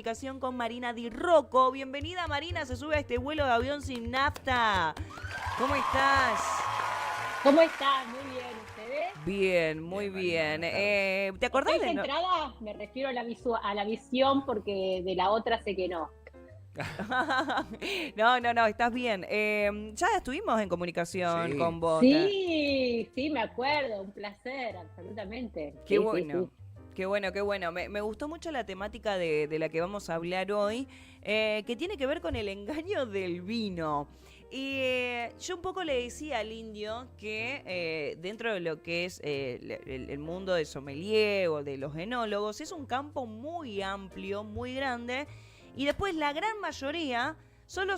comunicación con Marina Di Rocco. Bienvenida, Marina, se sube a este vuelo de avión sin nafta. ¿Cómo estás? ¿Cómo están? Muy bien, ¿ustedes? Bien, muy bien. ¿Te acordás Esta de...? entrada me refiero a la visión porque de la otra sé que no. No, estás bien. Ya estuvimos en comunicación Sí. con vos. Sí, me acuerdo, un placer, absolutamente. Qué Sí, bueno. sí. Qué bueno, qué bueno. Me gustó mucho la temática de la que vamos a hablar hoy, que tiene que ver con el engaño del vino. Y yo un poco le decía al indio que dentro de lo que es el mundo de sommelier o de los enólogos, es un campo muy amplio, muy grande, y después la gran mayoría solo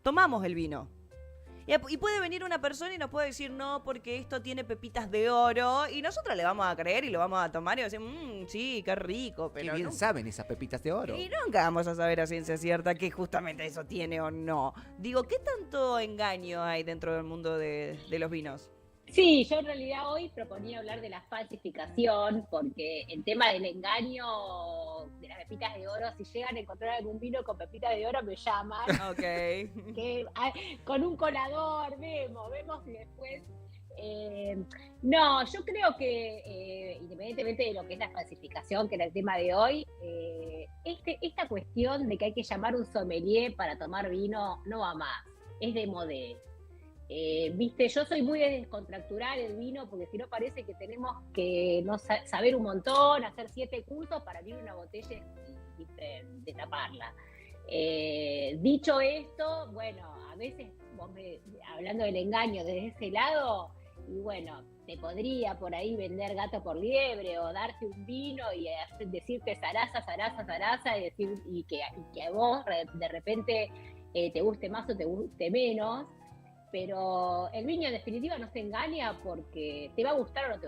tomamos el vino. Y puede venir una persona y nos puede decir, no, porque esto tiene pepitas de oro, y nosotros le vamos a creer y lo vamos a tomar y vamos a decir, sí, qué rico, pero Qué bien saben esas pepitas de oro. y nunca vamos a saber a ciencia cierta que justamente eso tiene o no. Digo, ¿qué tanto engaño hay dentro del mundo de los vinos? Sí, yo en realidad hoy proponía hablar de la falsificación, porque el tema del engaño de las pepitas de oro, si llegan a encontrar algún vino con pepitas de oro, me llaman. Ok. Con un colador, vemos y después. No, yo creo que independientemente de lo que es la falsificación, que era el tema de hoy, esta cuestión de que hay que llamar un sommelier para tomar vino no va más, es de modé. Viste, yo soy muy de descontracturar el vino porque si no parece que tenemos que no saber un montón, hacer 7 cursos para abrir una botella y destaparla. Dicho esto, bueno, a veces hablando del engaño desde ese lado, y bueno, te podría por ahí vender gato por liebre o darte un vino y decirte zaraza y que a vos de repente te guste más o te guste menos. Pero el vino en definitiva no se engaña porque te va a gustar o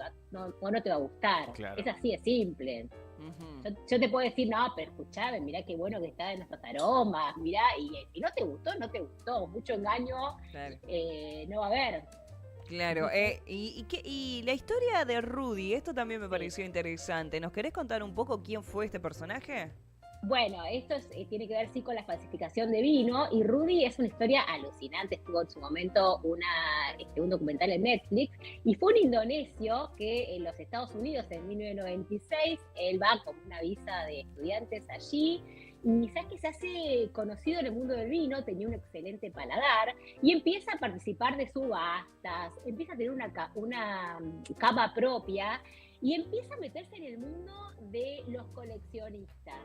no te va a gustar. Claro. Es así de simple. Ujú. Yo te puedo decir, no, pero escuchame, mirá qué bueno que está en nuestros aromas, mirá, y si no te gustó, mucho engaño Claro. no va a haber. Claro, y la historia de Rudy, esto también me Sí. pareció interesante. ¿Nos querés contar un poco quién fue este personaje? Bueno, esto tiene que ver sí con la falsificación de vino y Rudy es una historia alucinante, estuvo en su momento un documental en Netflix y fue un indonesio que en los Estados Unidos en 1996, él va con una visa de estudiantes allí y sabes que se hace conocido en el mundo del vino, tenía un excelente paladar y empieza a participar de subastas, empieza a tener una cava propia y empieza a meterse en el mundo de los coleccionistas.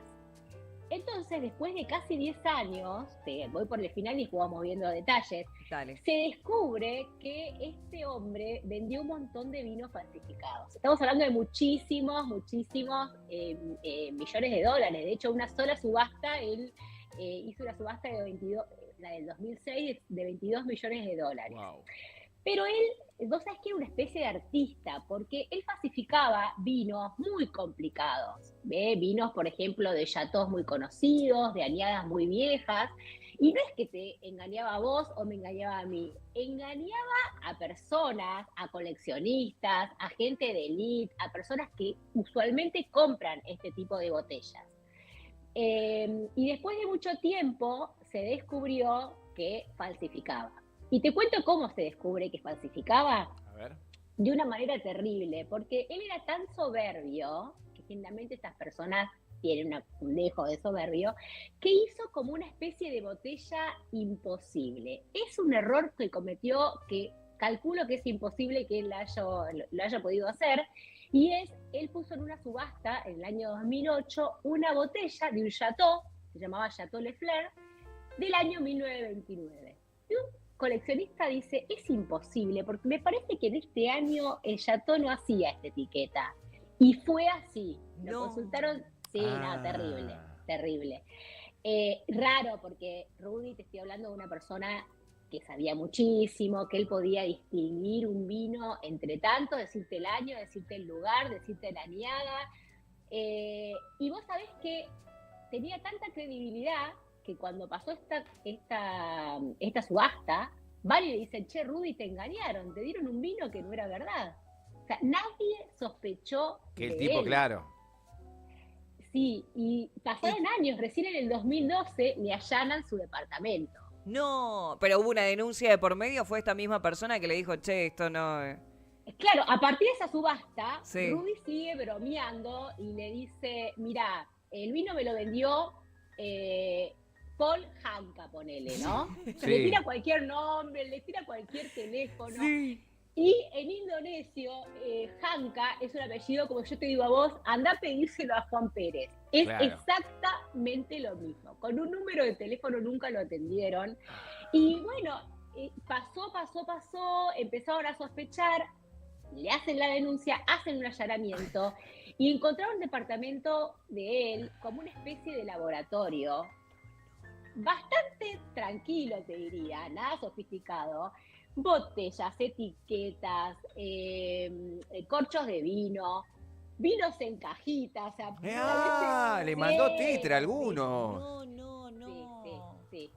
Entonces, después de casi 10 años, voy por el final y vamos viendo detalles, Dale. se descubre que este hombre vendió un montón de vinos falsificados. Estamos hablando de muchísimos millones de dólares. De hecho, una sola subasta, él hizo una subasta de 22, la del 2006, de 22 millones de dólares. Wow. Pero él, vos sabés que era una especie de artista, porque él falsificaba vinos muy complicados, vinos, por ejemplo, de chateaux muy conocidos, de añadas muy viejas, y no es que te engañaba a vos o me engañaba a mí, engañaba a personas, a coleccionistas, a gente de élite, a personas que usualmente compran este tipo de botellas. Y después de mucho tiempo se descubrió que falsificaba. Y te cuento cómo se descubre que falsificaba. A ver. De una manera terrible, porque él era tan soberbio, que generalmente estas personas tienen un dejo de soberbio, que hizo como una especie de botella imposible. Es un error que cometió, que calculo que es imposible que él lo haya podido hacer, y él puso en una subasta en el año 2008 una botella de un chateau, se llamaba Chateau Le Fleur, del año 1929. Y un coleccionista dice, es imposible, porque me parece que en este año el Chateau no hacía esta etiqueta. Y fue así. Lo consultaron, sí, no, terrible. Raro, porque Rudy, te estoy hablando de una persona que sabía muchísimo, que él podía distinguir un vino entre tanto, decirte el año, decirte el lugar, decirte la añada. Y vos sabés que tenía tanta credibilidad que cuando pasó esta subasta, varios le dicen, che, Rudy, te engañaron, te dieron un vino que no era verdad. O sea, nadie sospechó Que el de tipo, él. claro. Sí, y pasaron años, recién en el 2012 le allanan su departamento. No, pero hubo una denuncia de por medio, fue esta misma persona que le dijo, che, esto no... Claro, a partir de esa subasta, Sí. Rudy sigue bromeando y le dice, mira, el vino me lo vendió Paul Hanka, ponele, ¿no? Sí. Le tira cualquier nombre, le tira cualquier teléfono. Sí. Y en indonesio, Hanka es un apellido, como yo te digo a vos, anda a pedírselo a Juan Pérez. Es Claro. exactamente lo mismo. Con un número de teléfono nunca lo atendieron. Y bueno, pasó, empezaron a sospechar, le hacen la denuncia, hacen un allanamiento y encontraron un departamento de él como una especie de laboratorio. Bastante tranquilo, te diría, nada sofisticado. Botellas, etiquetas, corchos de vino, vinos en cajitas. O sea, Le mandó sí, titre a alguno. No. Sí.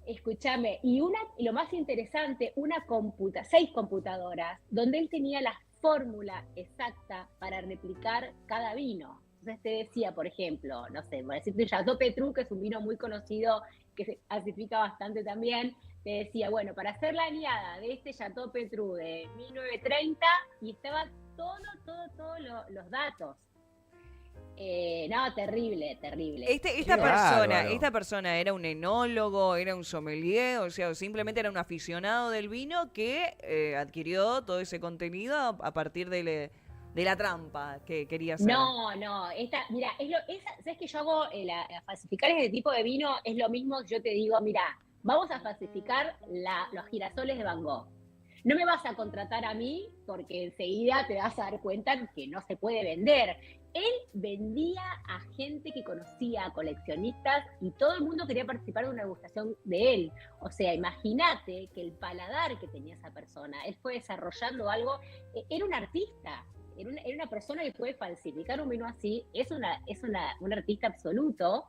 Escúchame, y lo más interesante, 6 computadoras, donde él tenía la fórmula exacta para replicar cada vino. Entonces te decía, por ejemplo, no sé, por decirte Chateau Petrus, que es un vino muy conocido, que se clasifica bastante también, te decía, bueno, para hacer la añada de este Chateau Petrus de 1930, y estaba todos los datos. No, terrible. Esta persona era un enólogo, era un sommelier, o sea, simplemente era un aficionado del vino que adquirió todo ese contenido a partir de la trampa que quería hacer. No, mira, ¿sabes que yo hago falsificar este tipo de vino? Es lo mismo que yo te digo, mira, vamos a falsificar los girasoles de Van Gogh. No me vas a contratar a mí porque enseguida te vas a dar cuenta que no se puede vender. Él vendía a gente que conocía, a coleccionistas, y todo el mundo quería participar de una degustación de él. O sea, imagínate que el paladar que tenía esa persona, él fue desarrollando algo, era un artista. Era una persona que puede falsificar un vino así, es un artista absoluto,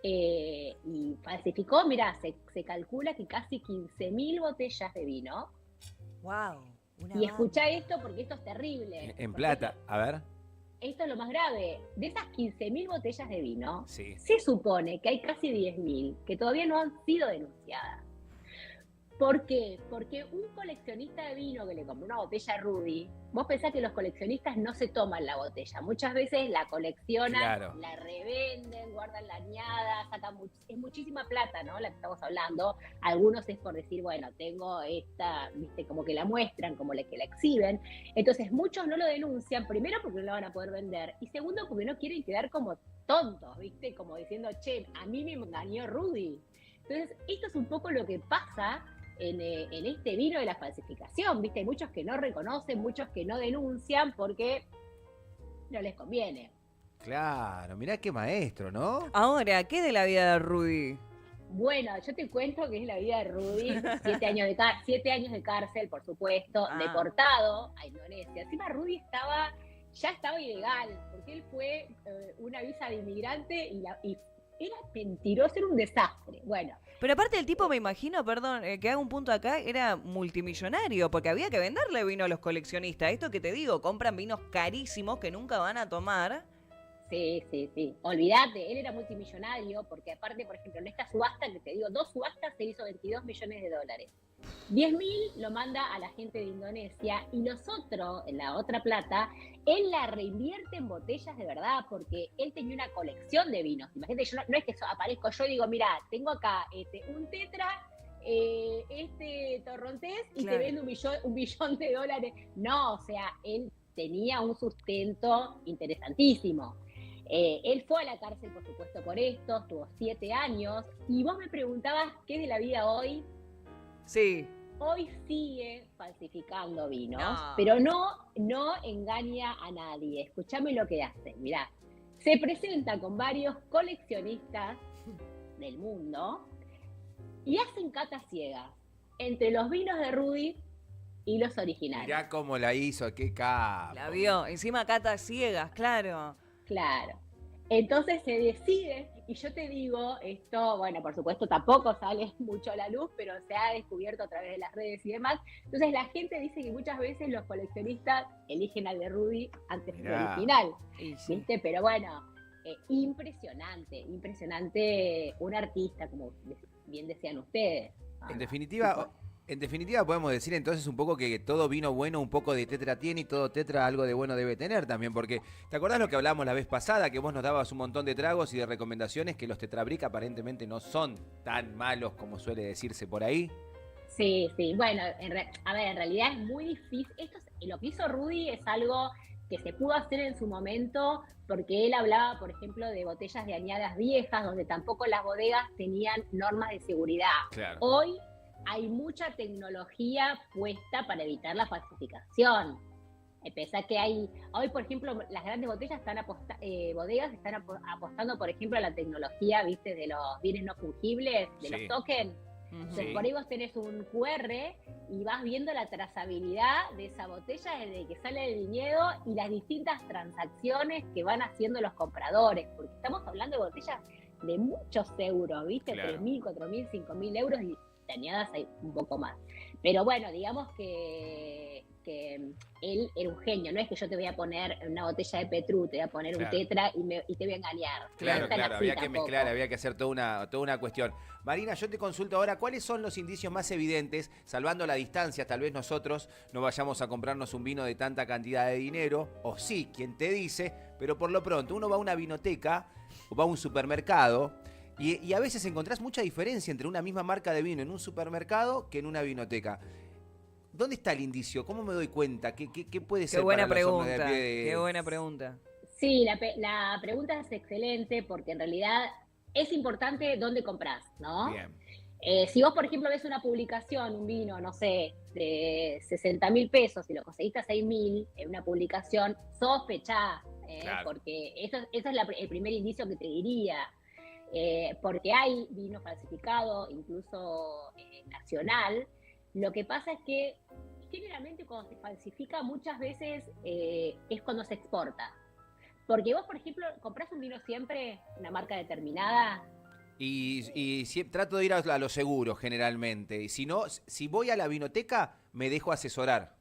y falsificó, mira, se calcula que casi 15.000 botellas de vino. Wow. Y escuchá esto porque esto es terrible. En plata, a ver. Esto es lo más grave. De esas 15.000 botellas de vino, Sí. se supone que hay casi 10.000 que todavía no han sido denunciadas. ¿Por qué? Porque un coleccionista de vino que le compró una botella a Rudy, vos pensás que los coleccionistas no se toman la botella. Muchas veces la coleccionan, Claro. la revenden, guardan la añada, es muchísima plata, ¿no? La que estamos hablando. Algunos es por decir, bueno, tengo esta, viste, como que la muestran, como que la exhiben. Entonces muchos no lo denuncian, primero porque no la van a poder vender, y segundo porque no quieren quedar como tontos, viste, como diciendo, che, a mí me engañó Rudy. Entonces esto es un poco lo que pasa en este vino de la falsificación, ¿viste? Hay muchos que no reconocen, muchos que no denuncian porque no les conviene. Claro, mirá qué maestro, ¿no? Ahora, ¿qué de la vida de Rudy? Bueno, yo te cuento que es la vida de Rudy, 7 años de cárcel, por supuesto, deportado a Indonesia. Encima Rudy ya estaba ilegal, porque él fue una visa de inmigrante y era mentiroso, era un desastre. Bueno. Pero aparte el tipo, me imagino, perdón, que haga un punto acá, era multimillonario, porque había que venderle vino a los coleccionistas. Esto que te digo, compran vinos carísimos que nunca van a tomar. Sí. Olvídate, él era multimillonario, porque aparte, por ejemplo, en esta subasta, que te digo, 2 subastas se hizo $22 millones. 10.000 lo manda a la gente de Indonesia, y los otros, en la otra plata, él la reinvierte en botellas de verdad, porque él tenía una colección de vinos. Imagínate, yo no es que aparezco yo y digo, mira, tengo acá un tetra, torrontés, y claro, te vendo $1 billón. No, o sea, él tenía un sustento interesantísimo. Él fue a la cárcel, por supuesto, por esto, estuvo 7 años, y vos me preguntabas qué es de la vida hoy. Sí. Hoy sigue falsificando vinos, No. pero no engaña a nadie. Escuchame lo que hace. Mirá, se presenta con varios coleccionistas del mundo y hacen catas ciegas entre los vinos de Rudy y los originales. Mirá cómo la hizo, qué capo. La vio, encima catas ciegas, claro. Claro. Entonces se decide, y yo te digo, esto, bueno, por supuesto tampoco sale mucho a la luz, pero se ha descubierto a través de las redes y demás. Entonces la gente dice que muchas veces los coleccionistas eligen al de Rudy antes del original, Y sí. ¿viste? Pero bueno, impresionante un artista, como bien decían ustedes. En definitiva podemos decir entonces un poco que todo vino bueno, un poco de tetra tiene y todo tetra algo de bueno debe tener también, porque ¿te acordás lo que hablamos la vez pasada? Que vos nos dabas un montón de tragos y de recomendaciones que los tetrabric aparentemente no son tan malos como suele decirse por ahí. Sí, sí, bueno, a ver, en realidad es muy difícil. Lo que hizo Rudy es algo que se pudo hacer en su momento, porque él hablaba, por ejemplo, de botellas de añadas viejas, donde tampoco las bodegas tenían normas de seguridad. Claro. Hoy hay mucha tecnología puesta para evitar la falsificación. Pese a que hoy, por ejemplo, las grandes botellas bodegas están apostando, por ejemplo, a la tecnología, ¿viste? De los bienes no fungibles, de los tokens. Entonces, por ahí vos tenés un QR y vas viendo la trazabilidad de esa botella desde que sale del viñedo y las distintas transacciones que van haciendo los compradores, porque estamos hablando de botellas de muchos euros, ¿viste? Claro. 3.000, 4.000, 5.000 euros y dañadas hay un poco más. Pero bueno, digamos que él era un genio, no es que yo te voy a poner una botella de Petrú, te voy a poner un tetra y te voy a engañar. Claro, claro, había que mezclar, había que hacer toda una cuestión. Marina, yo te consulto ahora, ¿cuáles son los indicios más evidentes, salvando la distancia, tal vez nosotros no vayamos a comprarnos un vino de tanta cantidad de dinero, o sí, quien te dice, pero por lo pronto uno va a una vinoteca o va a un supermercado y a veces encontrás mucha diferencia entre una misma marca de vino en un supermercado que en una vinoteca. ¿Dónde está el indicio? ¿Cómo me doy cuenta? ¿Qué puede ser? Qué buena para los hornos pregunta, de pie? qué buena pregunta. Sí, la pregunta es excelente porque en realidad es importante dónde compras, ¿no? Bien. Si vos, por ejemplo, ves una publicación, un vino, no sé, de 60.000 pesos y lo conseguiste a 6.000 en una publicación, sospechá, Claro. porque eso es el primer indicio que te diría. Porque hay vino falsificado, incluso nacional. Lo que pasa es que generalmente cuando se falsifica muchas veces es cuando se exporta. Porque vos, por ejemplo, comprás un vino siempre, una marca determinada. Y trato de ir a lo seguro generalmente. Y si no, si voy a la vinoteca, me dejo asesorar.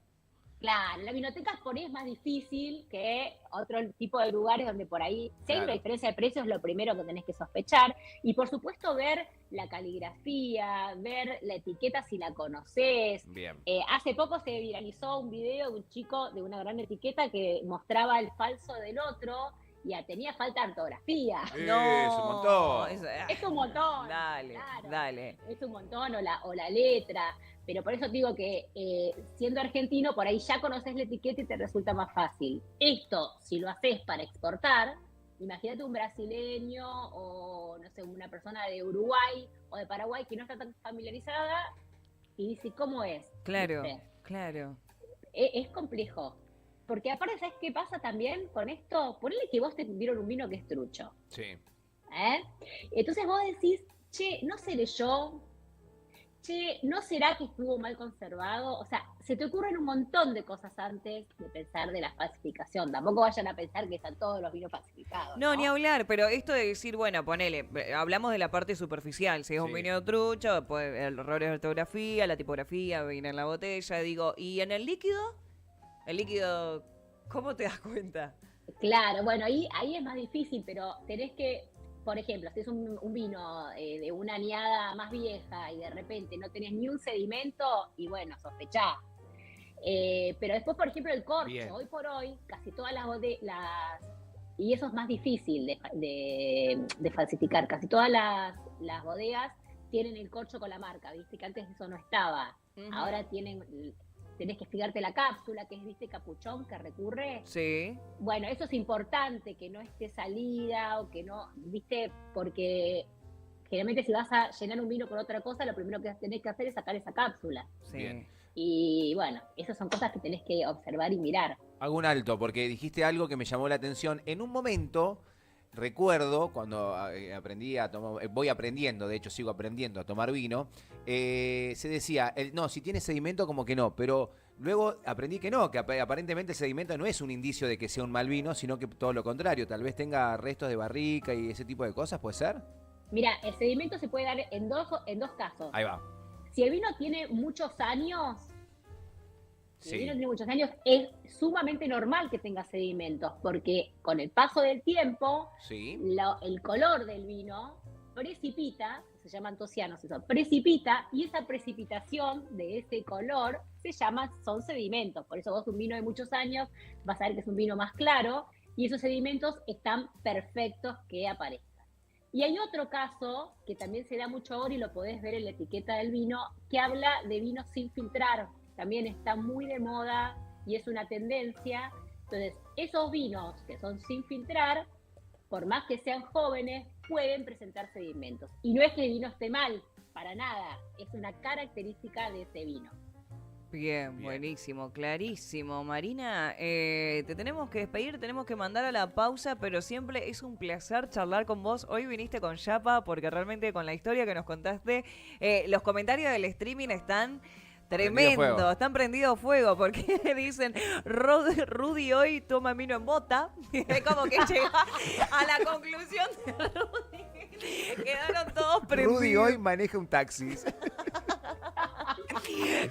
Claro, la vinoteca por ahí es más difícil que otro tipo de lugares donde por ahí, si hay una diferencia de precios, es lo primero que tenés que sospechar. Y por supuesto ver la caligrafía, ver la etiqueta si la conocés. Bien. Hace poco se viralizó un video de un chico de una gran etiqueta que mostraba el falso del otro y tenía falta de ortografía. No, es un montón. Es un montón. Dale, claro, dale. Es un montón, o la letra. Pero por eso digo que siendo argentino, por ahí ya conoces la etiqueta y te resulta más fácil. Esto, si lo haces para exportar, imagínate un brasileño o, no sé, una persona de Uruguay o de Paraguay que no está tan familiarizada y dice, ¿cómo es? Claro, ¿Viste? claro. Es complejo. Porque aparte, ¿sabes qué pasa también con esto? Ponele que vos te dieron un vino que es trucho. Sí. Entonces vos decís, che, no seré yo, che, ¿no será que estuvo mal conservado? O sea, se te ocurren un montón de cosas antes de pensar de la falsificación. Tampoco vayan a pensar que están todos los vinos falsificados. No, ni hablar, pero esto de decir, bueno, ponele, hablamos de la parte superficial, si es un vino trucho, pues errores de ortografía, la tipografía, viene en la botella, digo, ¿y en el líquido? El líquido, ¿cómo te das cuenta? Claro, bueno, ahí es más difícil, pero tenés que, por ejemplo, si es un vino de una añada más vieja y de repente no tenés ni un sedimento, y bueno, sospechá. Pero después, por ejemplo, el corcho, Bien. hoy por hoy, casi todas las y eso es más difícil de falsificar, casi todas las bodegas tienen el corcho con la marca, viste, que antes eso no estaba. Ahora tenés que fijarte la cápsula, que es, viste, capuchón que recurre. Sí. Bueno, eso es importante, que no esté salida o que no, viste, porque generalmente si vas a llenar un vino con otra cosa, lo primero que tenés que hacer es sacar esa cápsula. Sí. Bien. Y bueno, esas son cosas que tenés que observar y mirar. Hago un alto porque dijiste algo que me llamó la atención. En un momento, recuerdo, cuando aprendí a tomar, voy aprendiendo, de hecho sigo aprendiendo a tomar vino, se decía, no, si tiene sedimento como que no, pero luego aprendí que no, que aparentemente el sedimento no es un indicio de que sea un mal vino, sino que todo lo contrario, tal vez tenga restos de barrica y ese tipo de cosas, ¿puede ser? Mira, el sedimento se puede dar en dos casos. Ahí va. Si el vino tiene muchos años, Si el vino tiene muchos años, es sumamente normal que tenga sedimentos, porque con el paso del tiempo, Sí. el color del vino precipita, se llama antocianos eso, precipita, y esa precipitación de ese color son sedimentos. Por eso vos un vino de muchos años vas a ver que es un vino más claro, y esos sedimentos están perfectos que aparezcan. Y hay otro caso que también se da mucho ahora y lo podés ver en la etiqueta del vino, que habla de vinos sin filtrar. También está muy de moda y es una tendencia. Entonces, esos vinos que son sin filtrar, por más que sean jóvenes, pueden presentar sedimentos. Y no es que el vino esté mal, para nada. Es una característica de ese vino. Bien, buenísimo, clarísimo. Marina, te tenemos que despedir, tenemos que mandar a la pausa, pero siempre es un placer charlar con vos. Hoy viniste con Yapa porque realmente con la historia que nos contaste, los comentarios del streaming están tremendo, están prendidos fuego porque dicen Rudy hoy toma vino en bota. Es como que llega a la conclusión de Rudy. Quedaron todos prendidos. Rudy hoy maneja un taxi.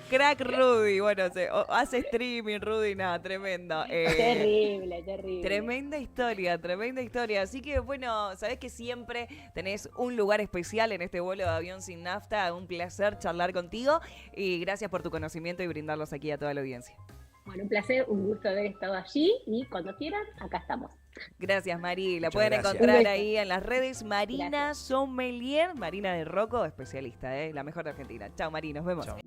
Crack Rudy, bueno, hace streaming Rudy, nada, tremendo. Terrible. Tremenda historia. Así que bueno, sabés que siempre tenés un lugar especial en este vuelo de avión sin nafta. Un placer charlar contigo y gracias por tu conocimiento y brindarlos aquí a toda la audiencia. Bueno, un placer, un gusto haber estado allí y cuando quieran, acá estamos. Gracias, Mari. La Muchas pueden gracias. encontrar ahí en las redes. Marina Gracias. Sommelier, Marina de Rocco, especialista, la mejor de Argentina. Chao, Mari, nos vemos. Chao.